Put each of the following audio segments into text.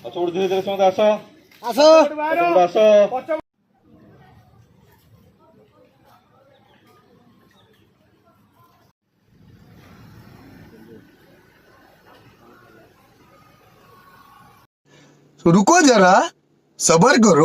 ପଛପଟୁ ଧୀରେ ଧୀରେ ସମସ୍ତେ ଆସ ଆସ ଆସ। रुको जरा सबर करो।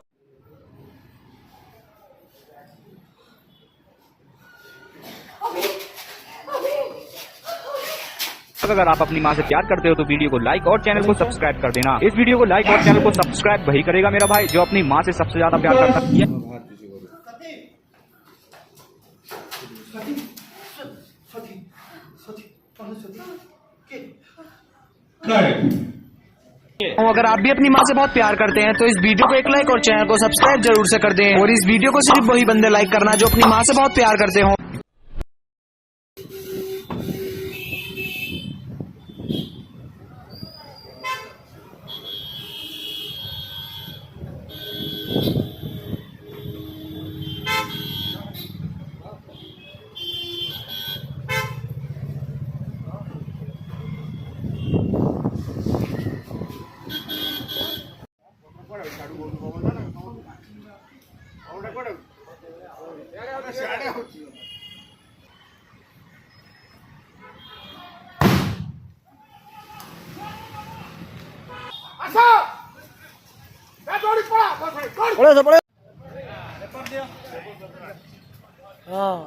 अगर आप अपनी माँ से प्यार करते हो तो वीडियो को लाइक और चैनल को सब्सक्राइब कर देना। इस वीडियो को लाइक और चैनल को सब्सक्राइब वही करेगा मेरा भाई जो अपनी माँ से सबसे ज्यादा प्यार करता है। अगर आप भी अपनी माँ से बहुत प्यार करते हैं तो इस वीडियो को एक लाइक और चैनल को सब्सक्राइब जरूर से कर दें। और इस वीडियो को सिर्फ वही बंदे लाइक करना जो अपनी माँ से बहुत प्यार करते हो। हाँ